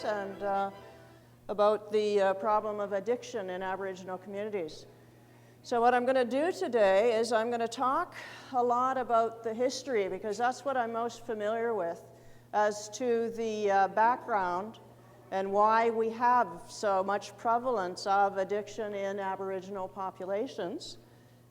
this and about the problem of addiction in Aboriginal communities. So what I'm going to do today is I'm going to talk a lot about the history, because that's what I'm most familiar with, as to the background and why we have so much prevalence of addiction in Aboriginal populations.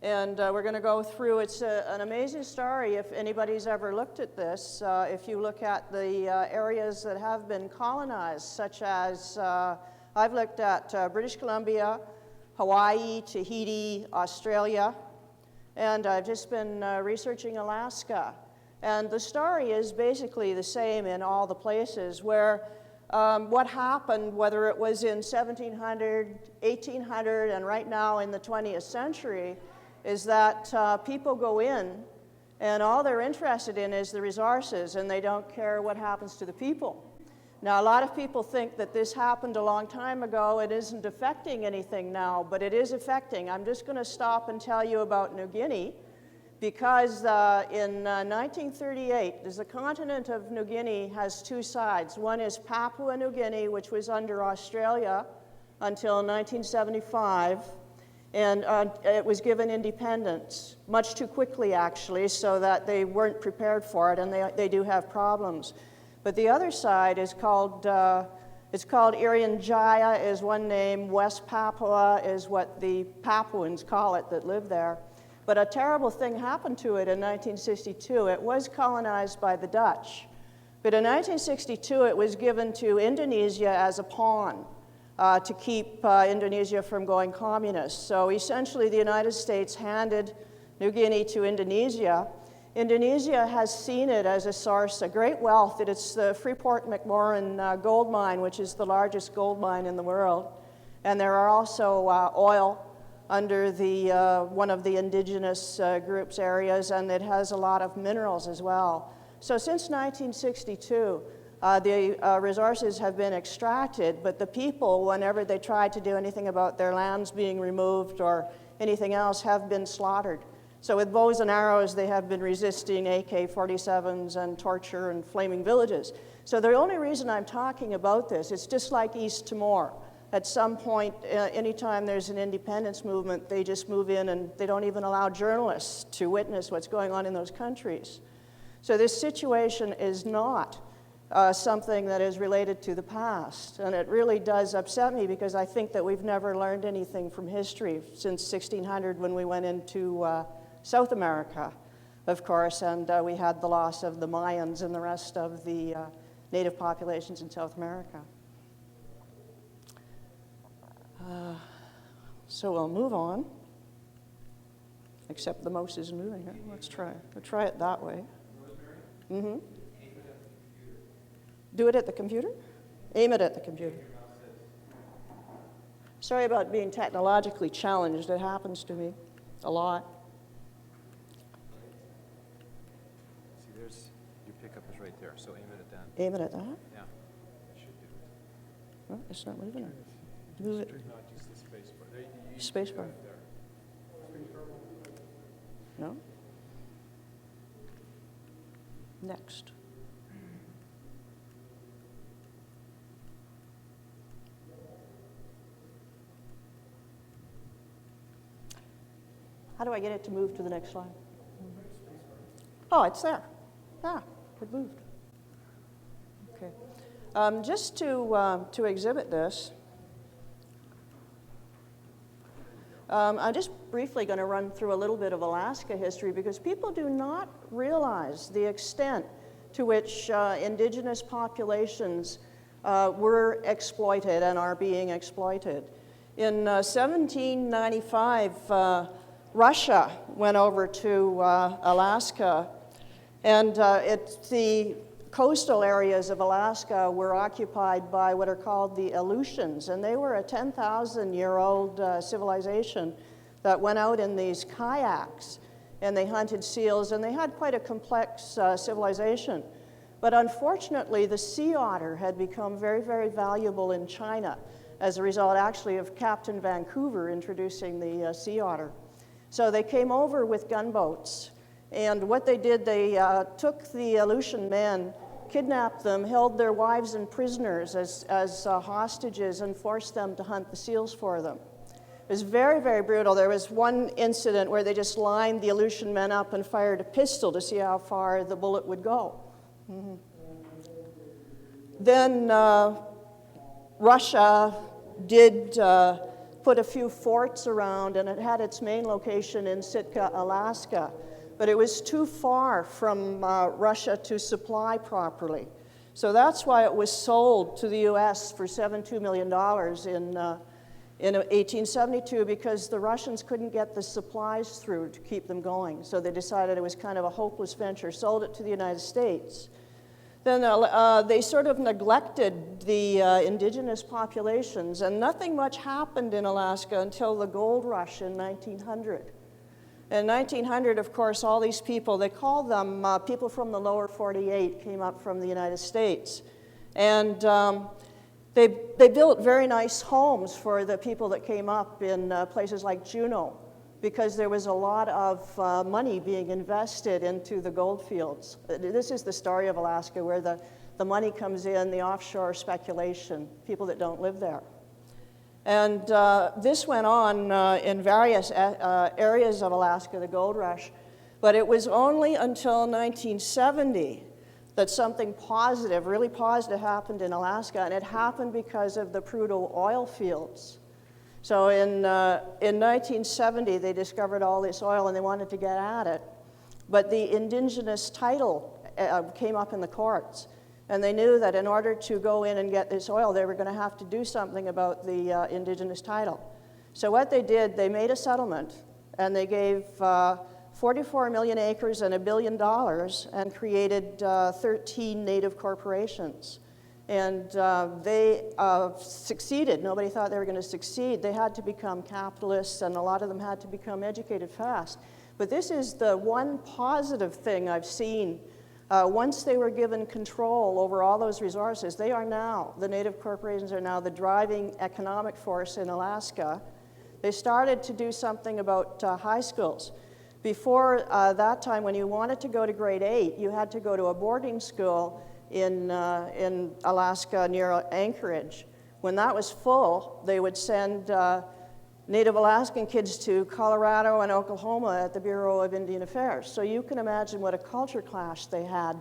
And we're going to go through, it's an amazing story if anybody's ever looked at this. If you look at the areas that have been colonized, such as, I've looked at British Columbia, Hawaii, Tahiti, Australia, and I've just been researching Alaska. And the story is basically the same in all the places where what happened, whether it was in 1700, 1800, and right now in the 20th century, is that people go in and all they're interested in is the resources, and they don't care what happens to the people. Now, a lot of people think that this happened a long time ago. It isn't affecting anything now, but it is affecting. I'm just going to stop and tell you about New Guinea, because in 1938, the continent of New Guinea has two sides. One is Papua New Guinea, which was under Australia until 1975. And it was given independence, much too quickly actually, so that they weren't prepared for it, and they do have problems. But the other side is called, it's called Irian Jaya is one name, West Papua is what the Papuans call it that live there. But a terrible thing happened to it in 1962. It was colonized by the Dutch. But in 1962 it was given to Indonesia as a pawn. To keep Indonesia from going communist. So essentially the United States handed New Guinea to Indonesia. Indonesia has seen it as a source of great wealth. It's the Freeport-McMoRan gold mine, which is the largest gold mine in the world. And there are also oil under the, one of the indigenous groups areas, and it has a lot of minerals as well. So since 1962, the resources have been extracted, but the people, whenever they try to do anything about their lands being removed or anything else, have been slaughtered. So with bows and arrows, they have been resisting AK-47s and torture and flaming villages. So the only reason I'm talking about this, it's just like East Timor. At some point, anytime there's an independence movement, they just move in and they don't even allow journalists to witness what's going on in those countries. So this situation is not something that is related to the past. And it really does upset me, because I think that we've never learned anything from history since 1600 when we went into South America, of course, and we had the loss of the Mayans and the rest of the native populations in South America. So we'll move on, except the mouse isn't moving here. Let's try. We'll try it that way. Mm-hmm. Do it at the computer? Aim it at the computer. Sorry about being technologically challenged. It happens to me a lot. See, there's, your pickup is right there, so aim it at that. Aim it at that? Yeah, that should do it. No, it's not moving. Move it. Not just the space bar. There, you Space bar. there. No? Next. How do I get it to move to the next slide? Oh, it's there. Ah, it moved. Okay. Just to exhibit this, I'm just briefly going to run through a little bit of Alaska history, because people do not realize the extent to which indigenous populations were exploited and are being exploited. In 1795, Russia went over to Alaska, and the coastal areas of Alaska were occupied by what are called the Aleutians, and they were a 10,000-year-old civilization that went out in these kayaks, and they hunted seals, and they had quite a complex civilization. But unfortunately, the sea otter had become very, very valuable in China as a result, actually, of Captain Vancouver introducing the sea otter. So they came over with gunboats, and what they did, they took the Aleutian men, kidnapped them, held their wives and prisoners as hostages, and forced them to hunt the seals for them. It was very, very brutal. There was one incident where they just lined the Aleutian men up and fired a pistol to see how far the bullet would go. Mm-hmm. Then Russia did put a few forts around, and it had its main location in Sitka, Alaska. But it was too far from Russia to supply properly. So that's why it was sold to the US for $72 million in 1872, because the Russians couldn't get the supplies through to keep them going. So they decided it was kind of a hopeless venture, sold it to the United States. Then they sort of neglected the indigenous populations, and nothing much happened in Alaska until the gold rush in 1900. In 1900, of course, all these people, they called them people from the lower 48, came up from the United States. And they built very nice homes for the people that came up in places like Juneau, because there was a lot of money being invested into the gold fields. This is the story of Alaska, where the money comes in, the offshore speculation, people that don't live there. And this went on in various areas of Alaska, the gold rush, but it was only until 1970 that something positive, really positive, happened in Alaska, and it happened because of the Prudhoe oil fields. So in 1970, they discovered all this oil and they wanted to get at it, but the indigenous title came up in the courts. And they knew that in order to go in and get this oil, they were going to have to do something about the indigenous title. So what they did, they made a settlement, and they gave 44 million acres and $1 billion, and created 13 native corporations. And they succeeded. Nobody thought they were going to succeed. They had to become capitalists, and a lot of them had to become educated fast. But this is the one positive thing I've seen. Once they were given control over all those resources, they are now, the native corporations are now the driving economic force in Alaska. They started to do something about high schools. Before that time, when you wanted to go to grade 8, you had to go to a boarding school in Alaska near Anchorage. When that was full, they would send Native Alaskan kids to Colorado and Oklahoma at the Bureau of Indian Affairs. So you can imagine what a culture clash they had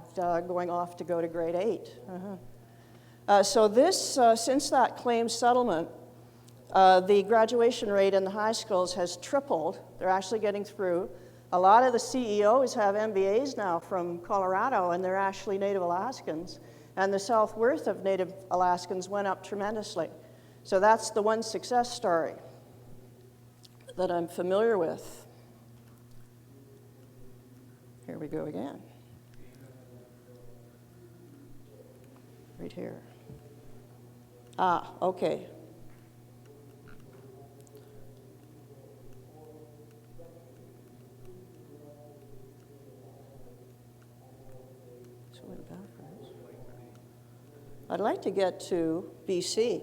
going off to go to grade 8. So this, since that claim settlement, the graduation rate in the high schools has tripled. They're actually getting through. A lot of the CEOs have MBAs now from Colorado, and they're actually Native Alaskans. And the self-worth of Native Alaskans went up tremendously. So that's the one success story that I'm familiar with. Here we go again. Right here. Okay. So went backwards. I'd like to get to BC.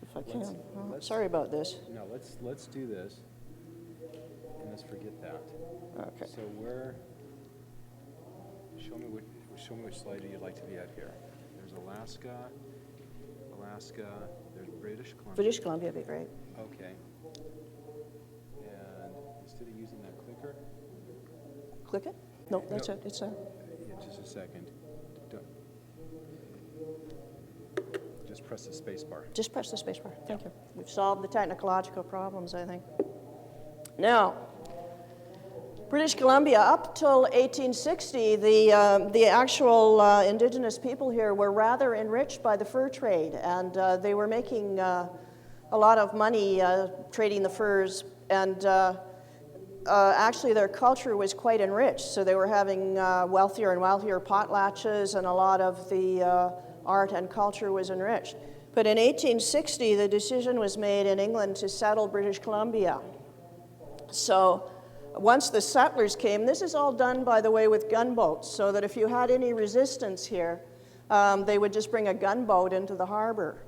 If I can. Sorry about this. No, let's do this, and let's forget that. Okay. So show me which slide you'd like to be at here. There's Alaska, there's British Columbia. British Columbia would be great. Okay. And instead of using that clicker. Click it? No, that's it. It's there. Yeah, just a second. Just press the space bar. Just press the space bar. Thank you. We've solved the technological problems, I think. Now, British Columbia, up till 1860, the actual indigenous people here were rather enriched by the fur trade, and they were making a lot of money trading the furs, and actually their culture was quite enriched, so they were having wealthier and wealthier potlatches, and a lot of the art and culture was enriched. But in 1860, the decision was made in England to settle British Columbia. So once the settlers came, this is all done, by the way, with gunboats, so that if you had any resistance here, they would just bring a gunboat into the harbor.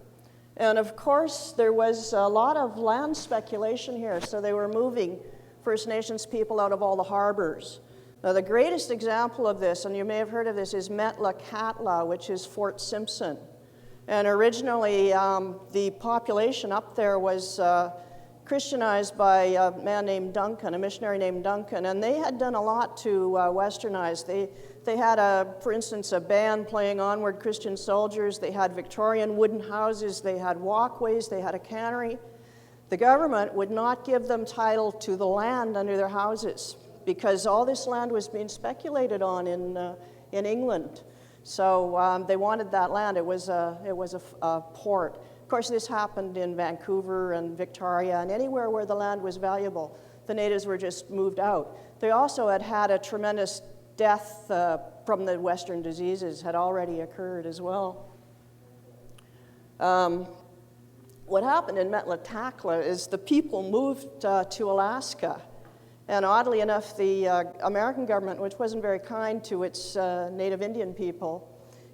And of course, there was a lot of land speculation here, so they were moving First Nations people out of all the harbors. Now, the greatest example of this, and you may have heard of this, is Metlakatla, which is Fort Simpson. And originally, the population up there was Christianized by a man named Duncan, a missionary named Duncan, and they had done a lot to westernize. They had, for instance, a band playing Onward Christian Soldiers. They had Victorian wooden houses. They had walkways. They had a cannery. The government would not give them title to the land under their houses because all this land was being speculated on in England. So they wanted that land. It was a port. Of course, this happened in Vancouver and Victoria, and anywhere where the land was valuable, the natives were just moved out. They also had a tremendous death from the Western diseases had already occurred as well. What happened in Metlakatla is the people moved to Alaska. And oddly enough, the American government, which wasn't very kind to its Native Indian people,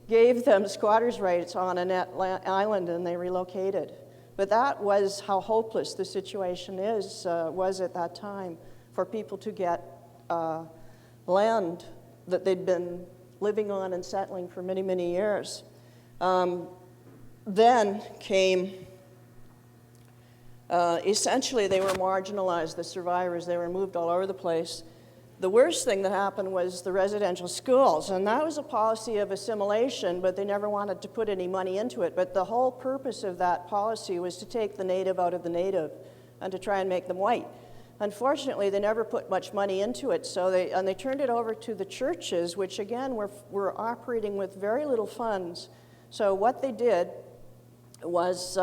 gave them squatters' rights on Annette Island, and they relocated. But that was how hopeless the situation was at that time for people to get land that they'd been living on and settling for many, many years. Then came essentially, they were marginalized, the survivors. They were moved all over the place. The worst thing that happened was the residential schools, and that was a policy of assimilation, but they never wanted to put any money into it. But the whole purpose of that policy was to take the native out of the native and to try and make them white. Unfortunately, they never put much money into it, so they turned it over to the churches, which again were operating with very little funds. So what they did was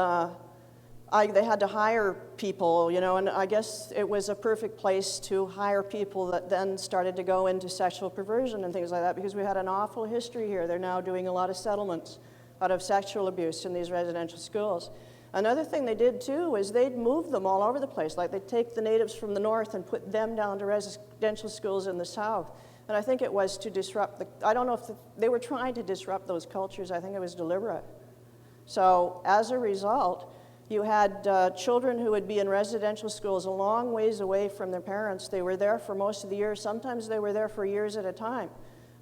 they had to hire people, and I guess it was a perfect place to hire people that then started to go into sexual perversion and things like that, because we had an awful history here. They're now doing a lot of settlements out of sexual abuse in these residential schools. Another thing they did too was they'd move them all over the place. Like they'd take the natives from the north and put them down to residential schools in the south. And I think it was to disrupt I don't know if they were trying to disrupt those cultures. I think it was deliberate. So as a result, you had children who would be in residential schools a long ways away from their parents. They were there for most of the year. Sometimes they were there for years at a time.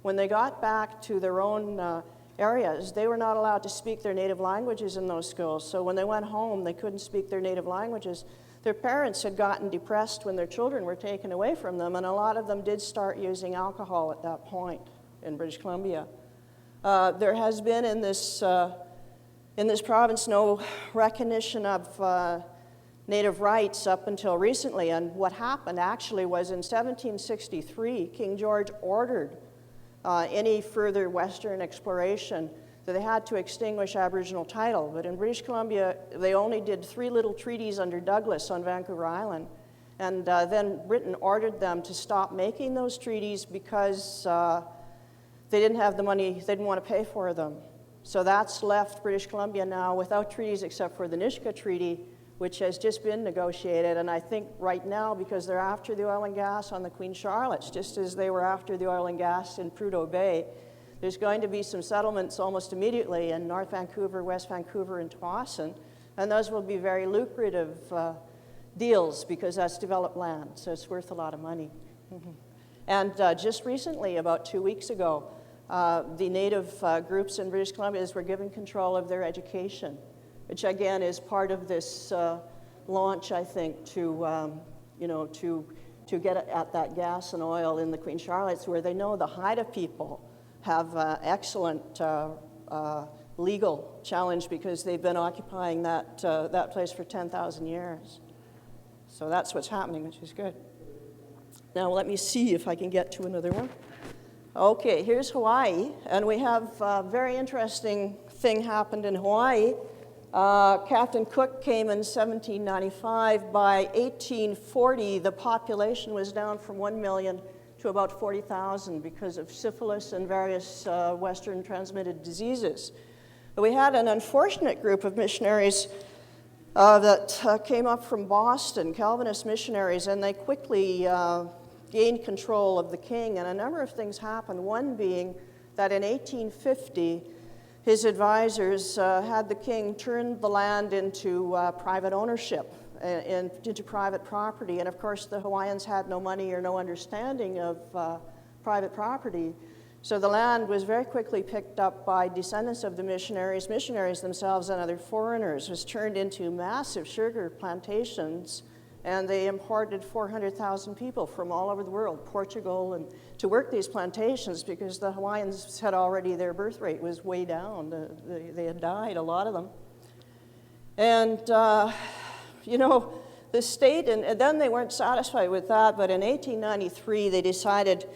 When they got back to their own areas, they were not allowed to speak their native languages in those schools. So when they went home, they couldn't speak their native languages. Their parents had gotten depressed when their children were taken away from them, and a lot of them did start using alcohol at that point in British Columbia. There has been in this province no recognition of Native rights up until recently, and what happened actually was in 1763, King George ordered any further Western exploration that they had to extinguish Aboriginal title. But in British Columbia, they only did 3 little treaties under Douglas on Vancouver Island, and then Britain ordered them to stop making those treaties because they didn't have the money, they didn't want to pay for them. So that's left British Columbia now without treaties except for the Nisga'a Treaty, which has just been negotiated. And I think right now, because they're after the oil and gas on the Queen Charlotte's, just as they were after the oil and gas in Prudhoe Bay, there's going to be some settlements almost immediately in North Vancouver, West Vancouver, and Tahiti. And those will be very lucrative deals because that's developed land, so it's worth a lot of money. And just recently, about 2 weeks ago, the Native groups in British Columbia were given control of their education, which again is part of this launch, I think, to get at that gas and oil in the Queen Charlotte's, where they know the Haida people have excellent legal challenge because they've been occupying that place for 10,000 years. So that's what's happening, which is good. Now let me see if I can get to another one. Okay, here's Hawaii, and we have a very interesting thing happened in Hawaii. Captain Cook came in 1795. By 1840, the population was down from 1 million to about 40,000 because of syphilis and various Western transmitted diseases. But we had an unfortunate group of missionaries that came up from Boston, Calvinist missionaries, and they quickly gained control of the king, and a number of things happened, one being that in 1850, his advisors had the king turn the land into private ownership, into private property, and of course the Hawaiians had no money or no understanding of private property. So the land was very quickly picked up by descendants of the missionaries. Missionaries themselves and other foreigners was turned into massive sugar plantations, and they imported 400,000 people from all over the world, Portugal, and to work these plantations because the Hawaiians had already, their birth rate was way down. They had died, a lot of them. And, you know, the state, and then they weren't satisfied with that, but in 1893 they decided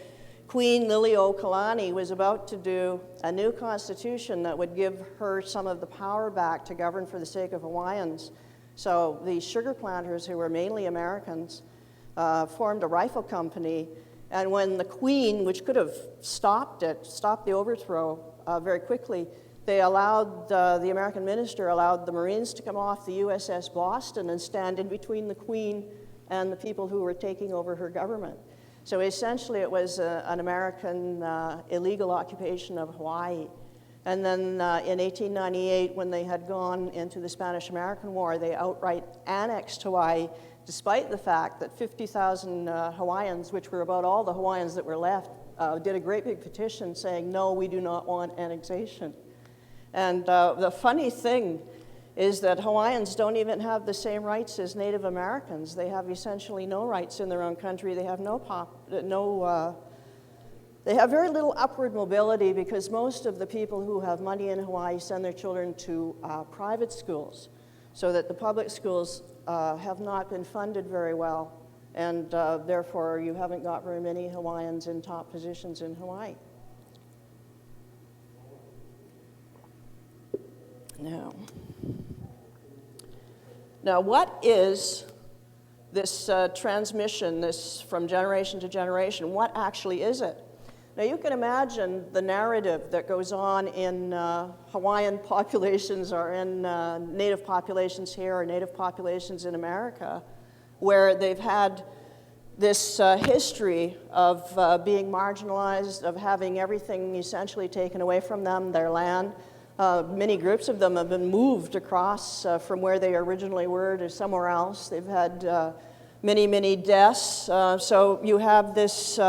Queen Liliuokalani was about to do a new constitution that would give her some of the power back to govern for the sake of Hawaiians. So the sugar planters, who were mainly Americans, formed a rifle company, and when the Queen, which could have stopped the overthrow very quickly, they allowed, the American minister allowed the Marines to come off the USS Boston and stand in between the Queen and the people who were taking over her government. So essentially it was an American illegal occupation of Hawaii. And then in 1898, when they had gone into the Spanish-American War, they outright annexed Hawaii, despite the fact that 50,000 Hawaiians, which were about all the Hawaiians that were left, did a great big petition saying, no, we do not want annexation. And the funny thing is that Hawaiians don't even have the same rights as Native Americans. They have essentially no rights in their own country. They have they have very little upward mobility because most of the people who have money in Hawaii send their children to private schools, so that the public schools have not been funded very well, and therefore you haven't got very many Hawaiians in top positions in Hawaii. Now what is this transmission, this from generation to generation? What actually is it? Now you can imagine the narrative that goes on in Hawaiian populations or in native populations here or native populations in America, where they've had this history of being marginalized, of having everything essentially taken away from them, their land. Many groups of them have been moved across from where they originally were to somewhere else. They've had many, many deaths. So you have this,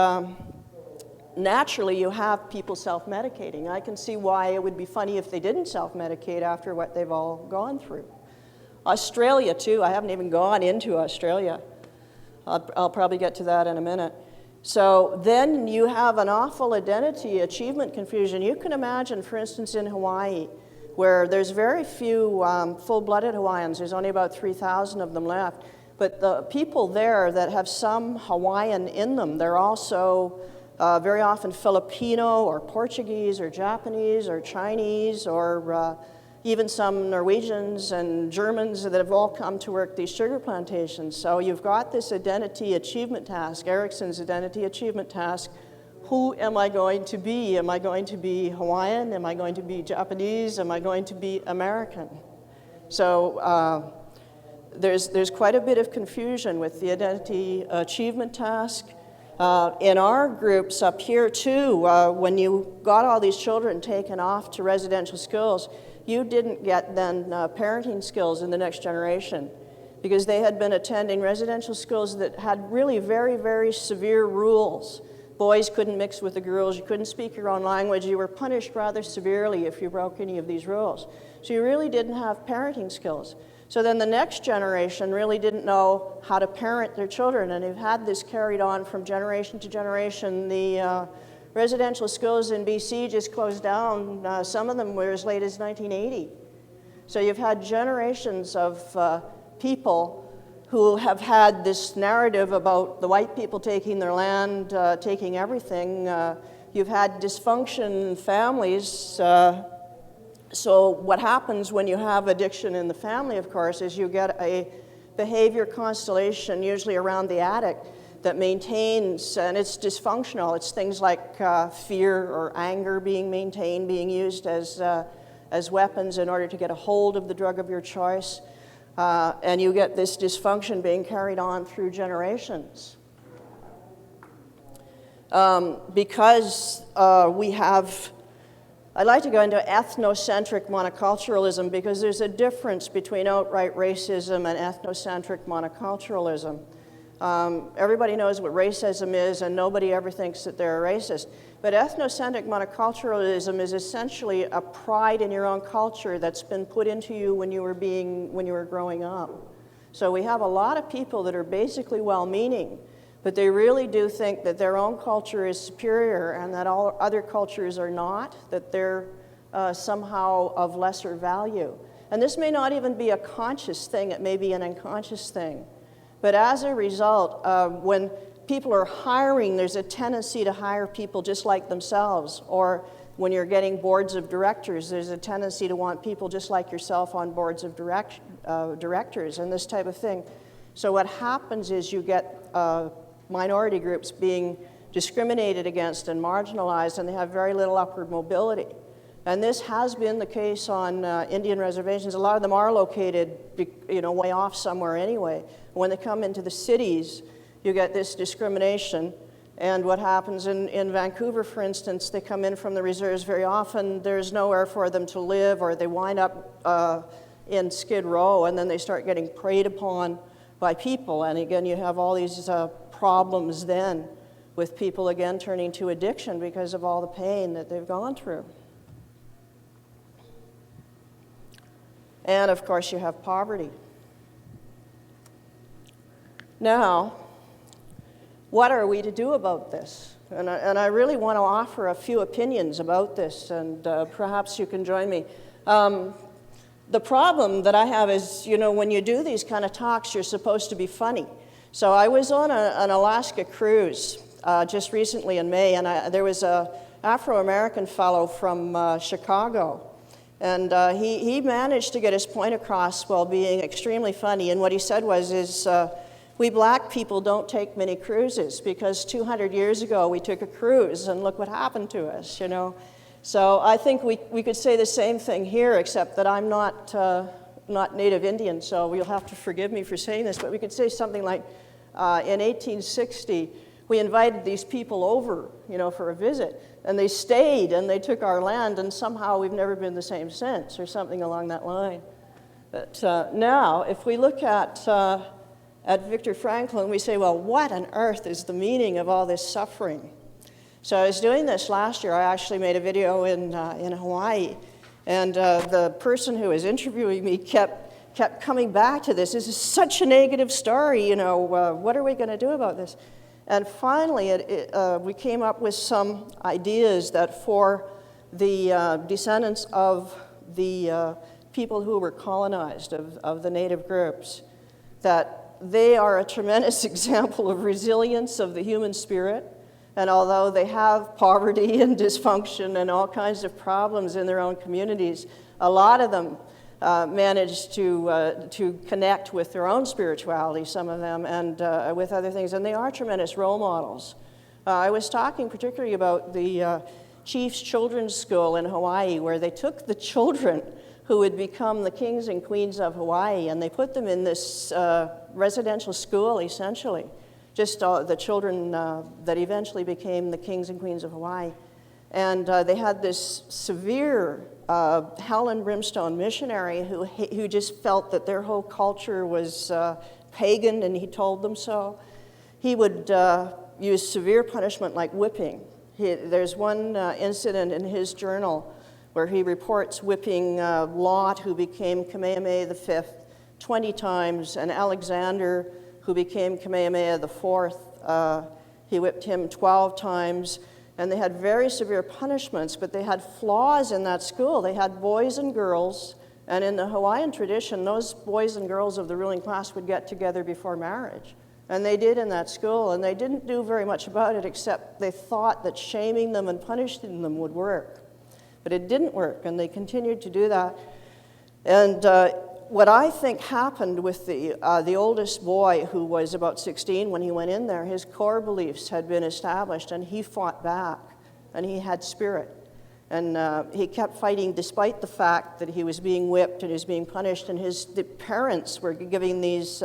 naturally you have people self-medicating. I can see why it would be funny if they didn't self-medicate after what they've all gone through. Australia too, I haven't even gone into Australia. I'll probably get to that in a minute. So then you have an awful identity achievement confusion. You can imagine, for instance, in Hawaii, where there's very few full-blooded Hawaiians. There's only about 3,000 of them left. But the people there that have some Hawaiian in them, they're also very often Filipino or Portuguese or Japanese or Chinese or even some Norwegians and Germans that have all come to work these sugar plantations. So you've got this identity achievement task, Erickson's identity achievement task. Who am I going to be? Am I going to be Hawaiian? Am I going to be Japanese? Am I going to be American? So there's quite a bit of confusion with the identity achievement task. In our groups up here too, when you got all these children taken off to residential schools, you didn't get then parenting skills in the next generation because they had been attending residential schools that had really very, very severe rules. Boys couldn't mix with the girls, you couldn't speak your own language, you were punished rather severely if you broke any of these rules. So you really didn't have parenting skills. So then the next generation really didn't know how to parent their children, and they've had this carried on from generation to generation. The residential schools in BC just closed down. Some of them were as late as 1980. So you've had generations of people who have had this narrative about the white people taking their land, taking everything. You've had dysfunction in families. So what happens when you have addiction in the family, of course, is you get a behavior constellation, usually around the addict, that maintains, and it's dysfunctional. It's things like fear or anger being maintained, being used as weapons in order to get a hold of the drug of your choice. And you get this dysfunction being carried on through generations. Because we have, I like to go into ethnocentric monoculturalism because there's a difference between outright racism and ethnocentric monoculturalism. Everybody knows what racism is, and nobody ever thinks that they're a racist. But ethnocentric monoculturalism is essentially a pride in your own culture that's been put into you when you were growing up. So we have a lot of people that are basically well-meaning, but they really do think that their own culture is superior and that all other cultures are not, that they're somehow of lesser value. And this may not even be a conscious thing, it may be an unconscious thing. But as a result, when people are hiring, there's a tendency to hire people just like themselves. Or when you're getting boards of directors, there's a tendency to want people just like yourself on boards of directors and this type of thing. So what happens is you get minority groups being discriminated against and marginalized, and they have very little upward mobility. And this has been the case on Indian reservations. A lot of them are located, way off somewhere anyway. When they come into the cities, you get this discrimination. And what happens in Vancouver, for instance, they come in from the reserves very often. There's nowhere for them to live, or they wind up in Skid Row, and then they start getting preyed upon by people. And again, you have all these problems then with people, again, turning to addiction because of all the pain that they've gone through. And of course, you have poverty. Now, what are we to do about this? And I really want to offer a few opinions about this, and perhaps you can join me. The problem that I have is, when you do these kind of talks, you're supposed to be funny. So I was on an Alaska cruise just recently in May, and there was an Afro-American fellow from Chicago. And he managed to get his point across while being extremely funny. And what he said was, we black people don't take many cruises because 200 years ago we took a cruise and look what happened to us, So I think we could say the same thing here, except that I'm not Native Indian, so you'll have to forgive me for saying this, but we could say something like, in 1860, we invited these people over, for a visit, and they stayed and they took our land, and somehow we've never been the same since, or something along that line. But now, if we look at Viktor Frankl, we say, well, what on earth is the meaning of all this suffering? So I was doing this last year. I actually made a video in Hawaii, and the person who was interviewing me kept coming back to this. This is such a negative story, what are we going to do about this? And finally, we came up with some ideas that for the descendants of the people who were colonized, of the native groups, that they are a tremendous example of resilience of the human spirit. And although they have poverty and dysfunction and all kinds of problems in their own communities, a lot of them managed to connect with their own spirituality, some of them, and with other things. And they are tremendous role models. I was talking particularly about the Chief's Children's School in Hawaii, where they took the children who would become the kings and queens of Hawaii, and they put them in this residential school, essentially. Just the children that eventually became the kings and queens of Hawaii. And they had this severe hell and brimstone missionary who just felt that their whole culture was pagan, and he told them so. He would use severe punishment like whipping. There's one incident in his journal where he reports whipping Lot, who became Kamehameha V, 20 times, and Alexander, who became Kamehameha IV, he whipped him 12 times, and they had very severe punishments, but they had flaws in that school. They had boys and girls, and in the Hawaiian tradition, those boys and girls of the ruling class would get together before marriage. And they did in that school, and they didn't do very much about it, except they thought that shaming them and punishing them would work. But it didn't work, and they continued to do that. And what I think happened with the oldest boy, who was about 16 when he went in there, his core beliefs had been established, and he fought back, and he had spirit. And he kept fighting despite the fact that he was being whipped and he was being punished, and the parents were giving these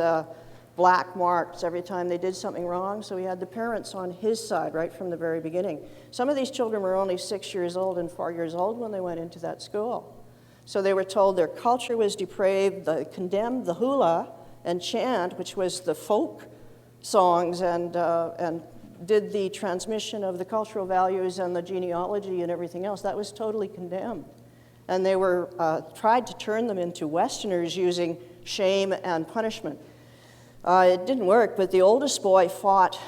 black marks every time they did something wrong, so he had the parents on his side right from the very beginning. Some of these children were only 6 years old and 4 years old when they went into that school. So they were told their culture was depraved. They condemned the hula and chant, which was the folk songs and did the transmission of the cultural values and the genealogy and everything else. That was totally condemned. And they were tried to turn them into Westerners using shame and punishment. It didn't work, but the oldest boy fought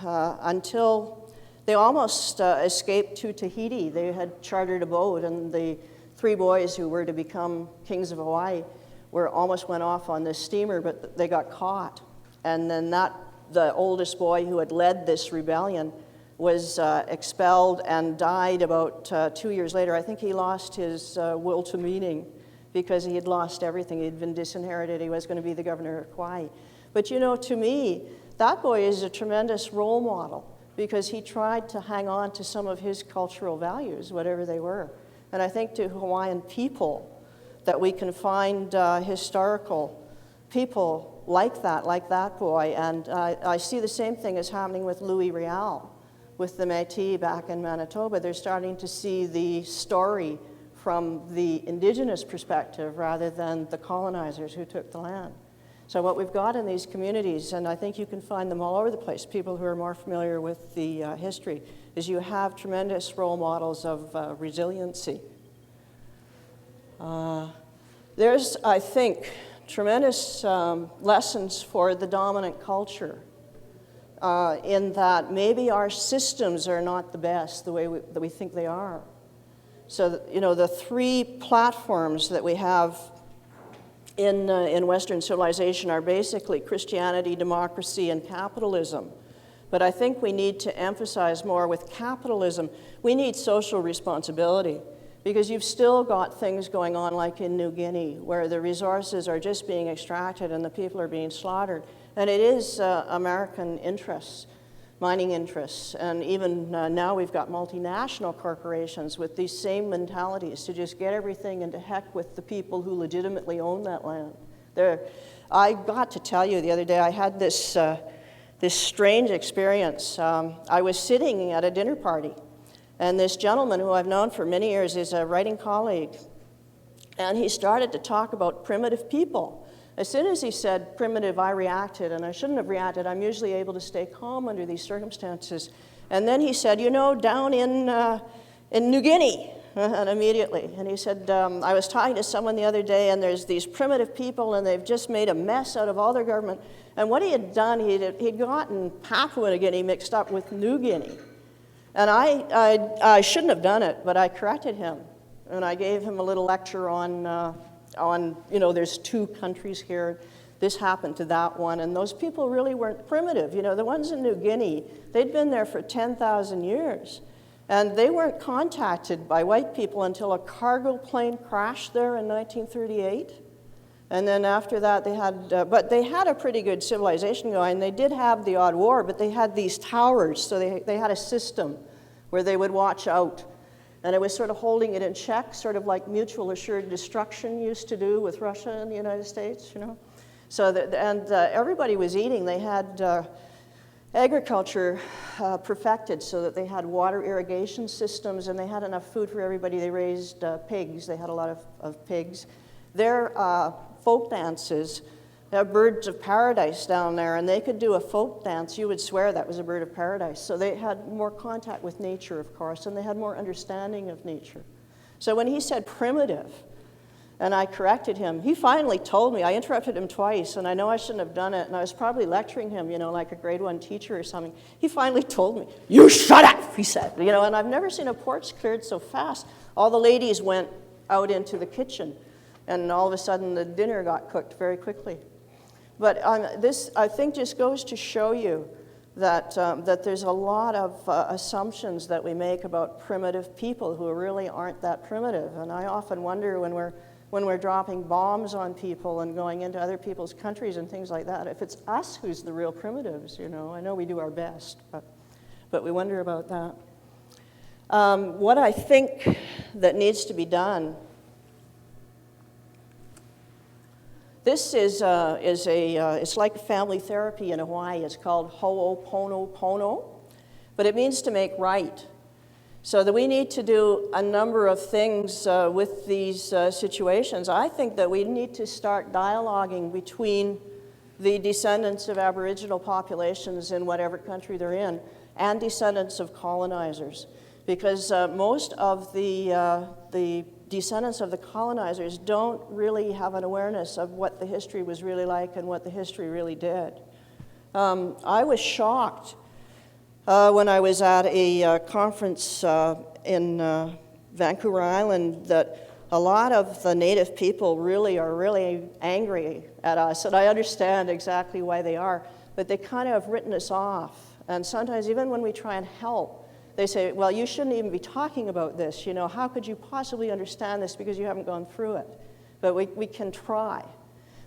until they almost escaped to Tahiti. They had chartered a boat, and the 3 boys who were to become kings of Hawaii almost went off on this steamer, but they got caught. And then the oldest boy who had led this rebellion was expelled and died about 2 years later. I think he lost his will to meaning because he had lost everything. He'd been disinherited. He was going to be the governor of Kauai. But you know, to me, that boy is a tremendous role model because he tried to hang on to some of his cultural values, whatever they were. And I think to Hawaiian people that we can find historical people like that boy. And I see the same thing as happening with Louis Riel, with the Métis back in Manitoba. They're starting to see the story from the indigenous perspective rather than the colonizers who took the land. So what we've got in these communities, and I think you can find them all over the place, people who are more familiar with the history, is you have tremendous role models of resiliency. There's, I think, tremendous lessons for the dominant culture in that maybe our systems are not the best the way that we think they are. So, you know, the 3 platforms that we have in Western civilization are basically Christianity, democracy, and capitalism. But I think we need to emphasize more with capitalism. We need social responsibility because you've still got things going on like in New Guinea where the resources are just being extracted and the people are being slaughtered. And it is American interests, mining interests, and even now we've got multinational corporations with these same mentalities to just get everything and to heck with the people who legitimately own that land. I got to tell you the other day, I had this strange experience. I was sitting at a dinner party, and this gentleman who I've known for many years is a writing colleague, and he started to talk about primitive people. As soon as he said primitive, I reacted, and I shouldn't have reacted. I'm usually able to stay calm under these circumstances. And then he said, you know, down in New Guinea, and immediately. And he said, I was talking to someone the other day, and there's these primitive people, and they've just made a mess out of all their government. And what he had done, he'd gotten Papua New Guinea mixed up with New Guinea. And I shouldn't have done it, but I corrected him. And I gave him a little lecture on, you know, there's 2 countries here. This happened to that one. And those people really weren't primitive. You know, the ones in New Guinea, they'd been there for 10,000 years. And they weren't contacted by white people until a cargo plane crashed there in 1938. And then after that, but they had a pretty good civilization going. They did have the odd war, but they had these towers. So they had a system where they would watch out. And it was sort of holding it in check, sort of like mutual assured destruction used to do with Russia and the United States, you know. So everybody was eating. They had agriculture perfected so that they had water irrigation systems and they had enough food for everybody. They raised pigs. They had a lot of pigs. Their folk dances, they have birds of paradise down there, and they could do a folk dance. You would swear that was a bird of paradise. So they had more contact with nature, of course, and they had more understanding of nature. So when he said primitive, and I corrected him, he finally told me. I interrupted him twice, and I know I shouldn't have done it, and I was probably lecturing him, you know, like a grade 1 teacher or something. He finally told me, "You shut up," he said. You know, and I've never seen a porch cleared so fast. All the ladies went out into the kitchen, and all of a sudden the dinner got cooked very quickly. But this, I think, just goes to show you that there's a lot of assumptions that we make about primitive people who really aren't that primitive. And I often wonder when we're dropping bombs on people and going into other people's countries and things like that, if it's us who's the real primitives, you know. I know we do our best, but we wonder about that. What I think that needs to be done, this it's like family therapy in Hawaii. It's called ho'oponopono, but it means to make right. So that we need to do a number of things with these situations. I think that we need to start dialoguing between the descendants of Aboriginal populations in whatever country they're in, and descendants of colonizers. Because most of the descendants of the colonizers don't really have an awareness of what the history was really like and what the history really did. I was shocked when I was at a conference in Vancouver Island that a lot of the native people are really angry at us, and I understand exactly why they are, but they kind of have written us off. And sometimes even when we try and help, they say, well, you shouldn't even be talking about this, you know, how could you possibly understand this because you haven't gone through it? But we can try.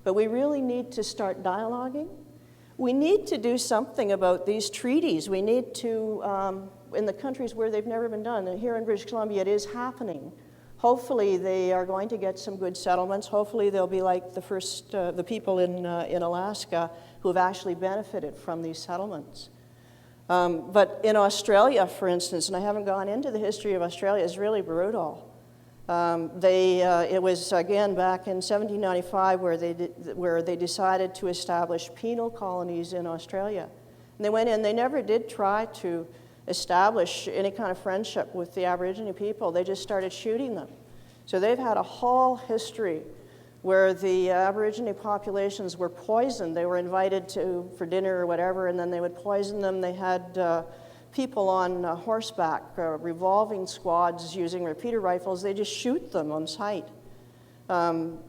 But we really need to start dialoguing. We need to do something about these treaties. We need to, in the countries where they've never been done, and here in British Columbia it is happening. Hopefully they are going to get some good settlements. Hopefully they'll be like the people in Alaska who have actually benefited from these settlements. But in Australia, for instance, and I haven't gone into the history of Australia, it's really brutal. It was, again, back in 1795 where they decided to establish penal colonies in Australia. And they went in, they never did try to establish any kind of friendship with the Aboriginal people. They just started shooting them. So they've had a whole history where the Aboriginal populations were poisoned. They were invited for dinner or whatever, and then they would poison them. They had people on horseback, revolving squads using repeater rifles. They just shoot them on sight.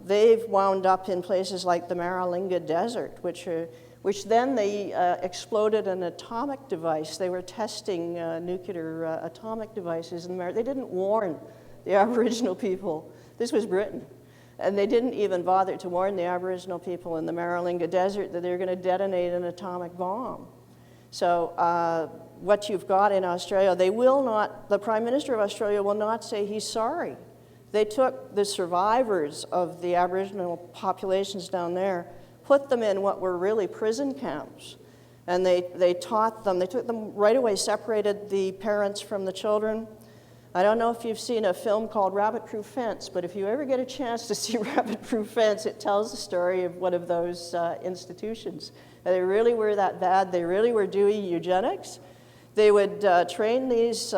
They've wound up in places like the Maralinga Desert, which then they exploded an atomic device. They were testing nuclear atomic devices. They didn't warn the Aboriginal people. This was Britain. And they didn't even bother to warn the Aboriginal people in the Maralinga Desert that they were going to detonate an atomic bomb. So what you've got in Australia, the Prime Minister of Australia will not say he's sorry. They took the survivors of the Aboriginal populations down there, put them in what were really prison camps, and they taught them, they took them right away, separated the parents from the children. I don't know if you've seen a film called Rabbit Proof Fence, but if you ever get a chance to see Rabbit Proof Fence, it tells the story of one of those institutions. And they really were that bad. They really were doing eugenics. They would train these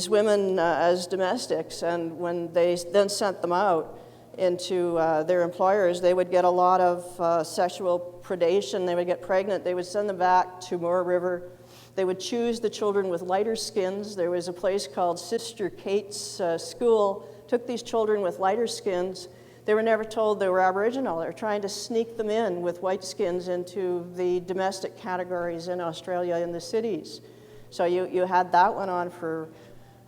women as domestics, and when they then sent them out into their employers, they would get a lot of sexual predation. They would get pregnant. They would send them back to Moore River. They would choose the children with lighter skins. There was a place called Sister Kate's School, took these children with lighter skins. They were never told they were Aboriginal. They were trying to sneak them in with white skins into the domestic categories in Australia in the cities. So you had that went on for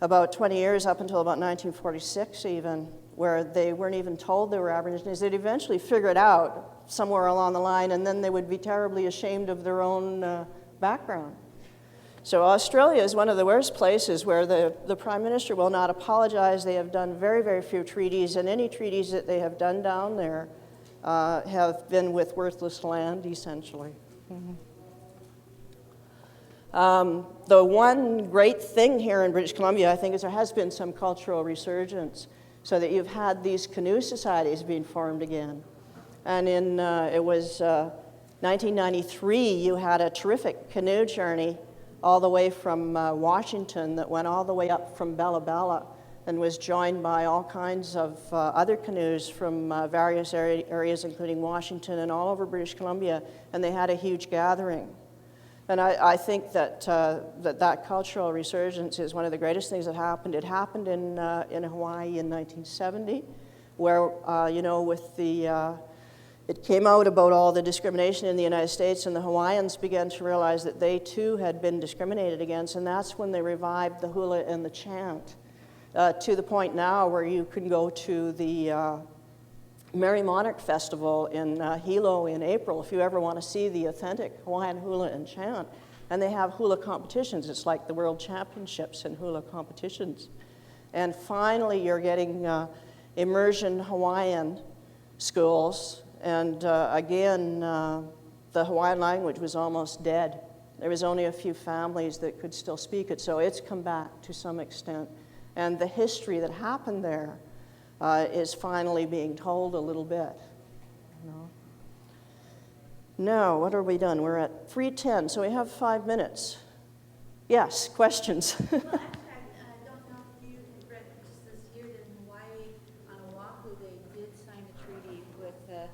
about 20 years, up until about 1946 even, where they weren't even told they were Aborigines. They'd eventually figure it out somewhere along the line, and then they would be terribly ashamed of their own background. So Australia is one of the worst places where the Prime Minister will not apologize. They have done very, very few treaties, and any treaties that they have done down there have been with worthless land, essentially. The one great thing here in British Columbia, I think, is there has been some cultural resurgence, so that you've had these canoe societies being formed again. And in, it was 1993, you had a terrific canoe journey all the way from Washington that went all the way up from Bella Bella and was joined by all kinds of other canoes from various areas, including Washington and all over British Columbia, and they had a huge gathering. And I think that that cultural resurgence is one of the greatest things that happened. It happened in Hawaii in 1970, where, you know, with the it came out about all the discrimination in the United States, and the Hawaiians began to realize that they too had been discriminated against, and that's when they revived the hula and the chant, to the point now where you can go to the Merry Monarch Festival in Hilo in April if you ever want to see the authentic Hawaiian hula and chant, and they have hula competitions. It's like the World Championships in hula competitions. And finally you're getting immersion Hawaiian schools. And again, the Hawaiian language was almost dead. There was only a few families that could still speak it, so it's come back to some extent. And the history that happened there is finally being told a little bit. You Now, what are we done? We're at 3:10, so we have 5 minutes. Yes, questions? Well, actually, I don't know if you read just this year that in Hawaii, on Oahu, they did sign a treaty with the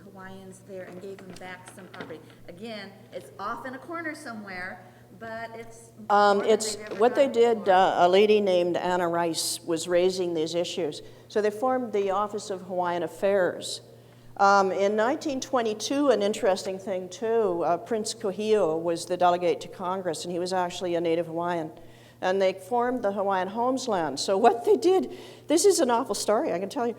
Hawaiians there and gave them back some property. Again, it's off in a corner somewhere, but it's more than It's they've ever what they gotten did. before. A lady named Anna Rice was raising these issues. So they formed the Office of Hawaiian Affairs. In 1922, an interesting thing too, Prince Kohio was the delegate to Congress, and he was actually a native Hawaiian. And they formed the Hawaiian Homesland. So what they did, this is an awful story, I can tell you.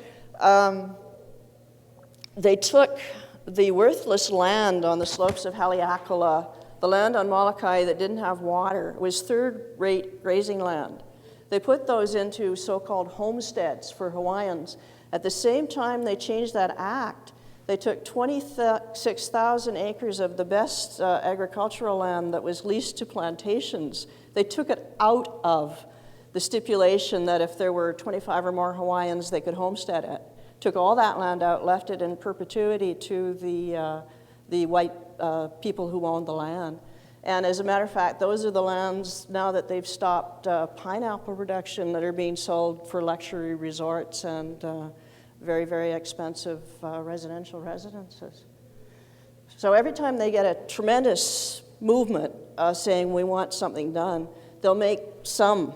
They took the worthless land on the slopes of Haleakala, the land on Molokai that didn't have water. It was third-rate grazing land. They put those into so-called homesteads for Hawaiians. At the same time they changed that act, they took 26,000 acres of the best agricultural land that was leased to plantations. They took it out of the stipulation that if there were 25 or more Hawaiians, they could homestead it. Took all that land out, left it in perpetuity to the white people who owned the land. And as a matter of fact, those are the lands, now that they've stopped pineapple production, that are being sold for luxury resorts and very, very expensive residential residences. So every time they get a tremendous movement saying we want something done, they'll make something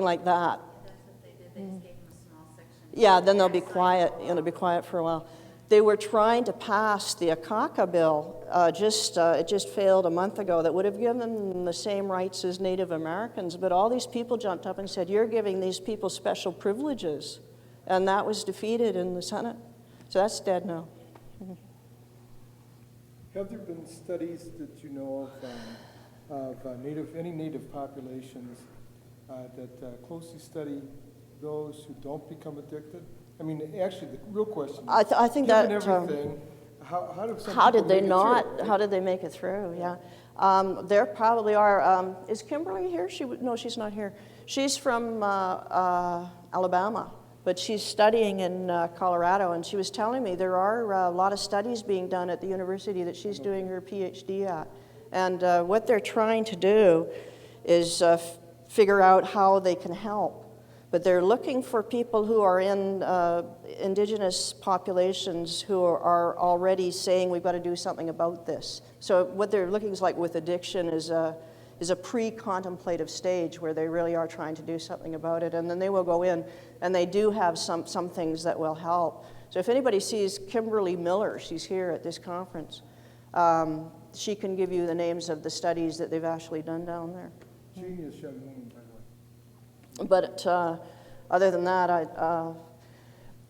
like that. That's what they did, they just gave them a small section. Yeah, then they'll be quiet, they'll be quiet for a while. They were trying to pass the Akaka bill, it just failed a month ago, that would have given them the same rights as Native Americans, but all these people jumped up and said, you're giving these people special privileges, and that was defeated in the Senate. So that's dead now. Have there been studies that you know of any native populations that closely study those who don't become addicted? I mean, actually, the real question is, I think given that everything, how do some how did people they make it not? through? How did they make it through? Yeah, there probably are. Is Kimberly here? No, she's not here. She's from Alabama, but she's studying in Colorado, and she was telling me there are a lot of studies being done at the university that she's doing her Ph.D. at, and what they're trying to do is figure out how they can help. But they're looking for people who are in indigenous populations who are already saying we've got to do something about this. So what they're looking is like with addiction is a pre-contemplative stage where they really are trying to do something about it, and then they will go in, and they do have some things that will help. So if anybody sees Kimberly Miller, she's here at this conference, she can give you the names of the studies that they've actually done down there. Genius young woman, by the way. But other than that,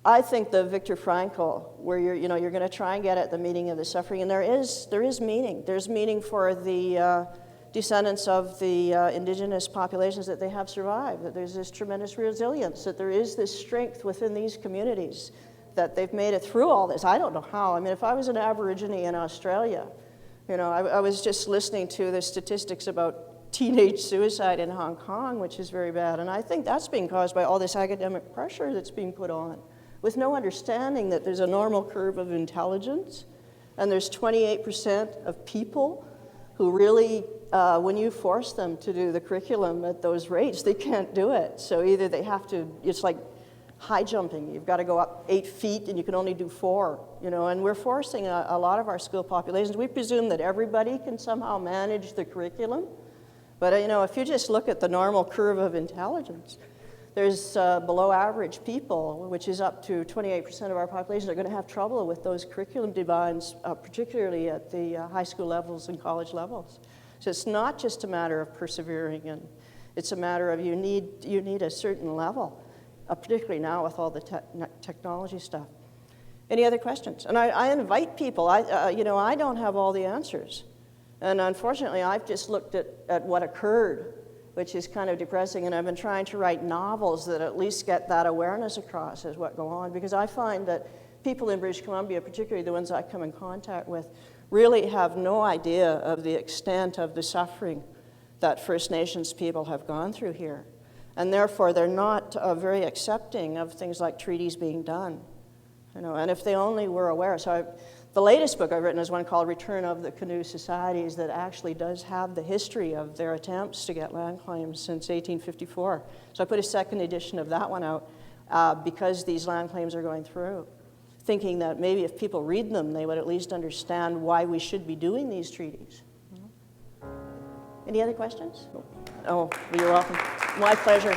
I think the Viktor Frankl, where you're going to try and get at the meaning of the suffering, and there is meaning. There's meaning for the descendants of the indigenous populations that they have survived. That there's this tremendous resilience. That there is this strength within these communities. That they've made it through all this. I don't know how. I mean, if I was an Aborigine in Australia, I was just listening to the statistics about teenage suicide in Hong Kong, which is very bad. And I think that's being caused by all this academic pressure that's being put on, with no understanding that there's a normal curve of intelligence, and there's 28% of people who really, when you force them to do the curriculum at those rates, they can't do it. So either they have to, it's like high jumping. You've got to go up 8 feet and you can only do 4, and we're forcing a lot of our school populations. We presume that everybody can somehow manage the curriculum. But, if you just look at the normal curve of intelligence, there's below average people, which is up to 28% of our population, are going to have trouble with those curriculum designs, particularly at the high school levels and college levels. So it's not just a matter of persevering, and it's a matter of you need a certain level, particularly now with all the technology stuff. Any other questions? And I invite people. I don't have all the answers. And unfortunately, I've just looked at what occurred, which is kind of depressing, and I've been trying to write novels that at least get that awareness across as what go on, because I find that people in British Columbia, particularly the ones I come in contact with, really have no idea of the extent of the suffering that First Nations people have gone through here. And therefore, they're not very accepting of things like treaties being done. And if they only were aware. So The latest book I've written is one called Return of the Canoe Societies that actually does have the history of their attempts to get land claims since 1854. So I put a second edition of that one out because these land claims are going through, thinking that maybe if people read them, they would at least understand why we should be doing these treaties. Any other questions? Oh, you're welcome. My pleasure.